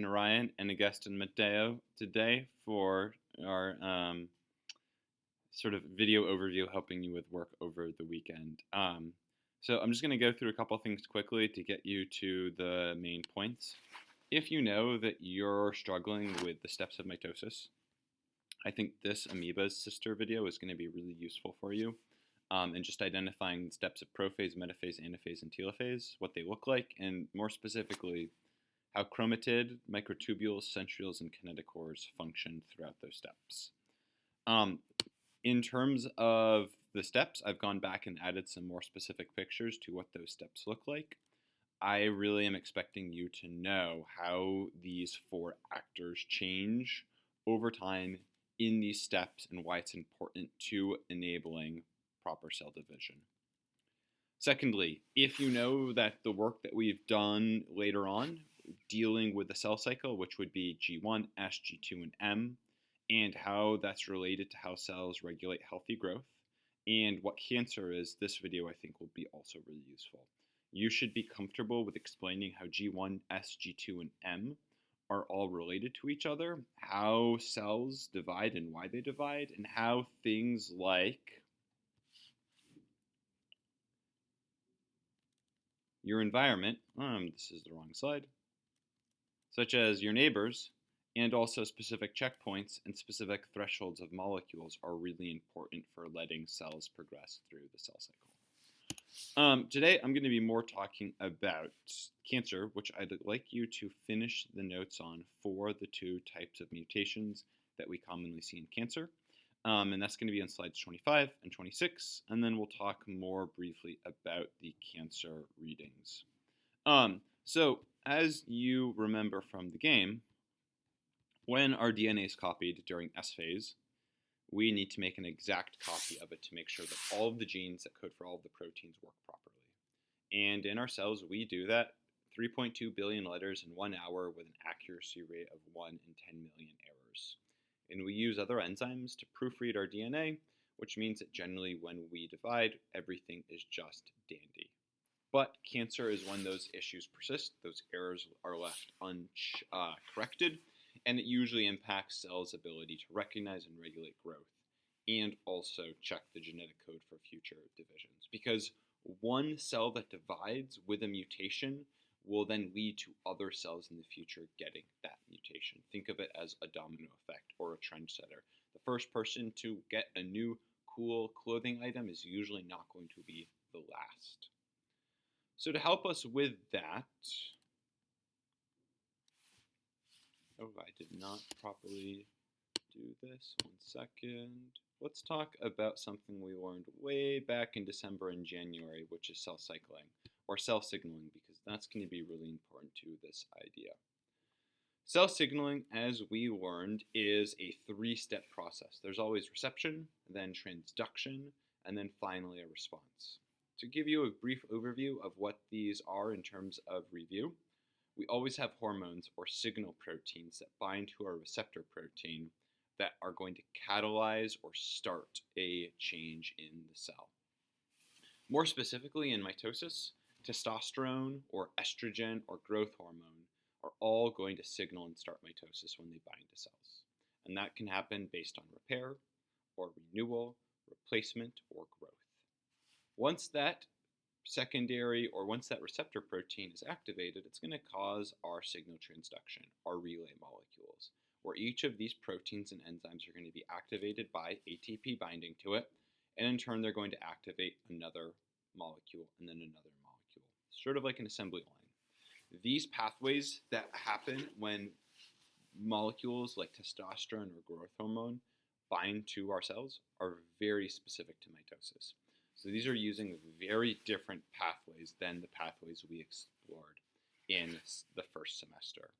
Ryan and a guest in Mateo today for our sort of video overview helping you with work over the weekend. So I'm just going to go through a couple things quickly to get you to the main points. If you know that you're struggling with the steps of mitosis, I think this amoeba's sister video is going to be really useful for you. And just identifying the steps of prophase, metaphase, anaphase, and telophase, what they look like, and more specifically, how chromatid, microtubules, centrioles, and kinetochores function throughout those steps. In terms of the steps, I've gone back and added some more specific pictures to what those steps look like. I really am expecting you to know how these four actors change over time in these steps and why it's important to enabling proper cell division. Secondly, if you know that the work that we've done later on dealing with the cell cycle, which would be G1, S, G2, and M, and how that's related to how cells regulate healthy growth, and what cancer is, this video I think will be also really useful. You should be comfortable with explaining how G1, S, G2, and M are all related to each other, how cells divide and why they divide, and how things like your environment, this is the wrong slide, such as your neighbors, and also specific checkpoints and specific thresholds of molecules are really important for letting cells progress through the cell cycle. Today I'm going to be more talking about cancer, which I'd like you to finish the notes on for the two types of mutations that we commonly see in cancer. And that's going to be on slides 25 and 26, and then we'll talk more briefly about the cancer readings. So as you remember from the game, when our DNA is copied during S phase, we need to make an exact copy of it to make sure that all of the genes that code for all of the proteins work properly. And in our cells, we do that 3.2 billion letters in 1 hour with an accuracy rate of 1 in 10 million errors. And we use other enzymes to proofread our DNA, which means that generally when we divide, everything is just dandy. But cancer is when those issues persist, those errors are left uncorrected, and it usually impacts cells' ability to recognize and regulate growth, and also check the genetic code for future divisions. Because one cell that divides with a mutation will then lead to other cells in the future getting that mutation. Think of it as a domino effect or a trendsetter. The first person to get a new cool clothing item is usually not going to be the last. So to help us with that, I did not properly do this. 1 second. Let's talk about something we learned way back in December and January, which is cell cycling, or cell signaling, because that's going to be really important to this idea. Cell signaling, as we learned, is a 3-step process. There's always reception, then transduction, and then finally a response. To give you a brief overview of what these are in terms of review, we always have hormones or signal proteins that bind to our receptor protein that are going to catalyze or start a change in the cell. More specifically in mitosis, testosterone or estrogen or growth hormone are all going to signal and start mitosis when they bind to cells. And that can happen based on repair or renewal, replacement, or growth. Once that receptor protein is activated, it's going to cause our signal transduction, our relay molecules, where each of these proteins and enzymes are going to be activated by ATP binding to it, and in turn they're going to activate another molecule and then another molecule, sort of like an assembly line. These pathways that happen when molecules like testosterone or growth hormone bind to our cells are very specific to mitosis. So these are using very different pathways than the pathways we explored in the first semester.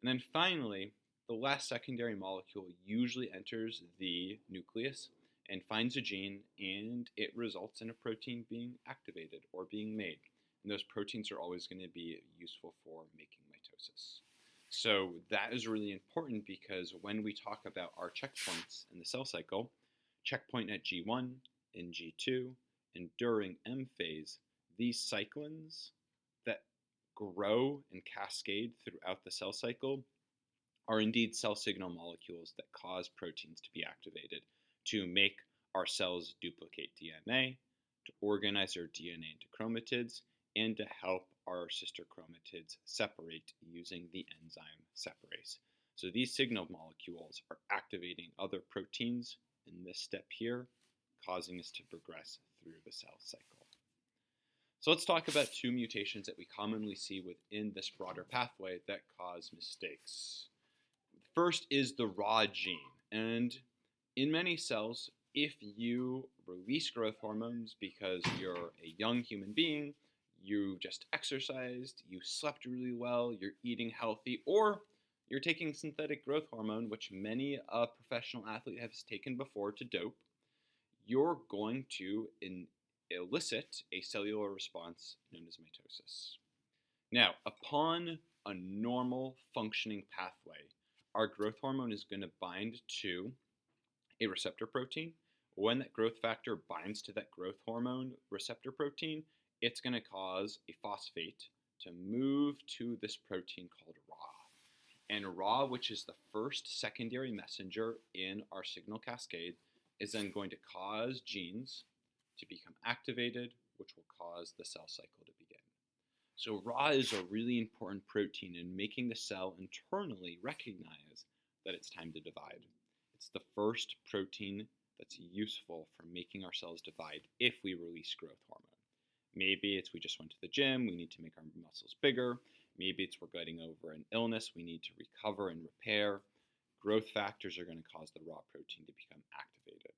And then finally, the last secondary molecule usually enters the nucleus and finds a gene, and it results in a protein being activated or being made. And those proteins are always going to be useful for making mitosis. So that is really important because when we talk about our checkpoints in the cell cycle, checkpoint at G1 and G2, and during M phase, these cyclins that grow and cascade throughout the cell cycle are indeed cell signal molecules that cause proteins to be activated to make our cells duplicate DNA, to organize our DNA into chromatids, and to help our sister chromatids separate using the enzyme separase. So these signal molecules are activating other proteins in this step here, causing us to progress through the cell cycle. So let's talk about two mutations that we commonly see within this broader pathway that cause mistakes. First is the Ra gene, and in many cells, if you release growth hormones because you're a young human being, you just exercised, you slept really well, you're eating healthy, or you're taking synthetic growth hormone, which many a professional athlete has taken before to dope, you're going to elicit a cellular response known as mitosis. Now, upon a normal functioning pathway, our growth hormone is going to bind to a receptor protein. When that growth factor binds to that growth hormone receptor protein, it's going to cause a phosphate to move to this protein called Ra. And Ra, which is the first secondary messenger in our signal cascade, is then going to cause genes to become activated, which will cause the cell cycle to begin. So Ra is a really important protein in making the cell internally recognize that it's time to divide. It's the first protein that's useful for making our cells divide if we release growth hormone. Maybe it's we just went to the gym, we need to make our muscles bigger. Maybe it's we're getting over an illness, we need to recover and repair. Growth factors are going to cause the Ra protein to become activated.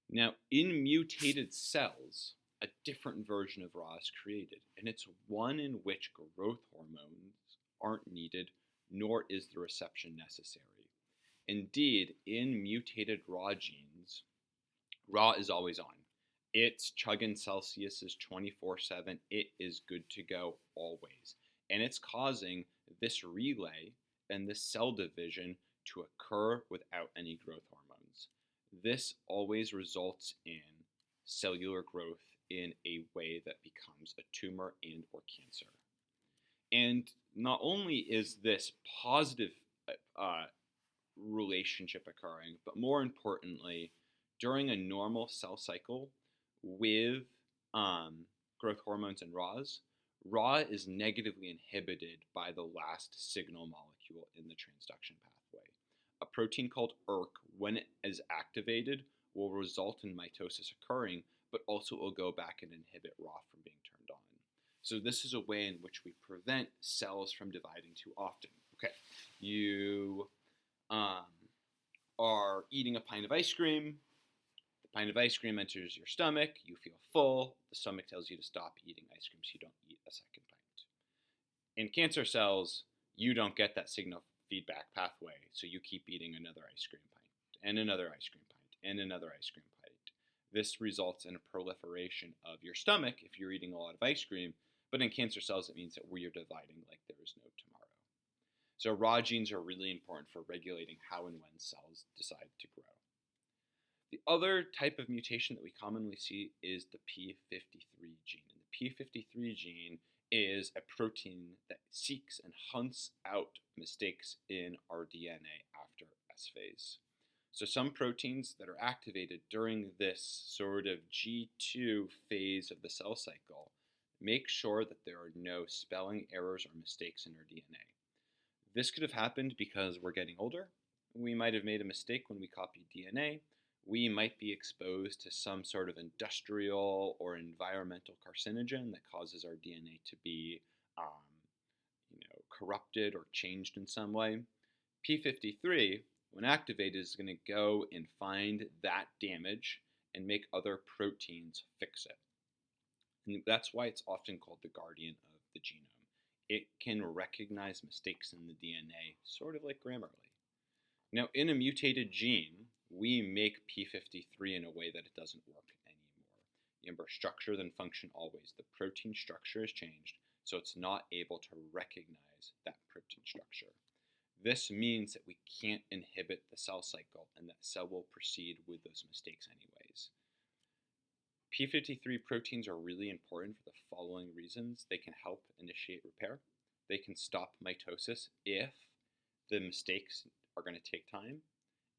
Now, in mutated cells, a different version of Ra is created, and it's one in which growth hormones aren't needed, nor is the reception necessary. Indeed, in mutated Ra genes, Ra is always on. It's chugging Celsius 24/7. It is good to go always. And it's causing this relay and this cell division to occur without any growth hormones. This always results in cellular growth in a way that becomes a tumor and or cancer. And not only is this positive relationship occurring, but more importantly, during a normal cell cycle with growth hormones and RAS, Ra is negatively inhibited by the last signal molecule in the transduction pathway. A protein called ERK, when it is activated, will result in mitosis occurring, but also will go back and inhibit Ra from being turned on. So this is a way in which we prevent cells from dividing too often. Okay, you are eating a pint of ice cream. The pint of ice cream enters your stomach. You feel full. The stomach tells you to stop eating ice cream so you don't eat a second pint. In cancer cells, you don't get that signal feedback pathway, so you keep eating another ice cream pint, and another ice cream pint, and another ice cream pint. This results in a proliferation of your stomach if you're eating a lot of ice cream, but in cancer cells, it means that we are dividing like there is no tomorrow. So Ra genes are really important for regulating how and when cells decide to grow. The other type of mutation that we commonly see is the p53 gene. And the p53 gene is a protein that seeks and hunts out mistakes in our DNA after S phase. So some proteins that are activated during this sort of G2 phase of the cell cycle make sure that there are no spelling errors or mistakes in our DNA. This could have happened because we're getting older. We might have made a mistake when we copied DNA. We might be exposed to some sort of industrial or environmental carcinogen that causes our DNA to be corrupted or changed in some way. P53, when activated, is going to go and find that damage and make other proteins fix it. And that's why it's often called the guardian of the genome. It can recognize mistakes in the DNA, sort of like Grammarly. Now, in a mutated gene, we make p53 in a way that it doesn't work anymore. Remember, structure then function always. The protein structure has changed, so it's not able to recognize that protein structure. This means that we can't inhibit the cell cycle, and that cell will proceed with those mistakes anyways. P53 proteins are really important for the following reasons. They can help initiate repair. They can stop mitosis if the mistakes are going to take time.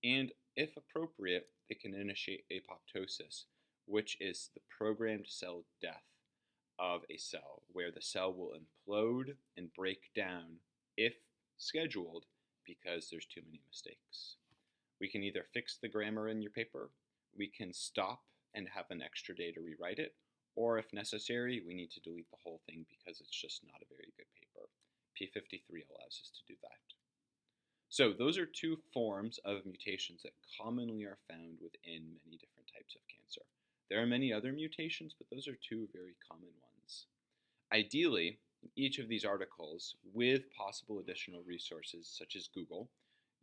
And if appropriate, they can initiate apoptosis, which is the programmed cell death of a cell, where the cell will implode and break down if scheduled because there's too many mistakes. We can either fix the grammar in your paper, we can stop and have an extra day to rewrite it, or if necessary, we need to delete the whole thing because it's just not a very good paper. P53 allows us to do that. So those are two forms of mutations that commonly are found within many different types of cancer. There are many other mutations, but those are two very common ones. Ideally, in each of these articles, with possible additional resources such as Google,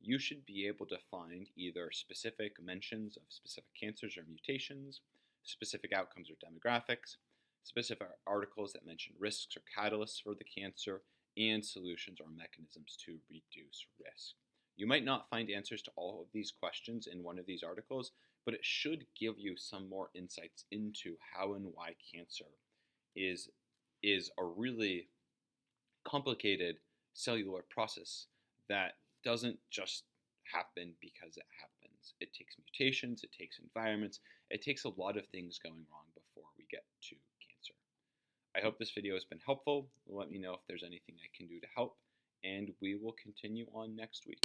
you should be able to find either specific mentions of specific cancers or mutations, specific outcomes or demographics, specific articles that mention risks or catalysts for the cancer, and solutions or mechanisms to reduce risk. You might not find answers to all of these questions in one of these articles, but it should give you some more insights into how and why cancer is a really complicated cellular process that doesn't just happen because it happens. It takes mutations, it takes environments, it takes a lot of things going wrong before we get to cancer. I hope this video has been helpful. Let me know if there's anything I can do to help, and we will continue on next week.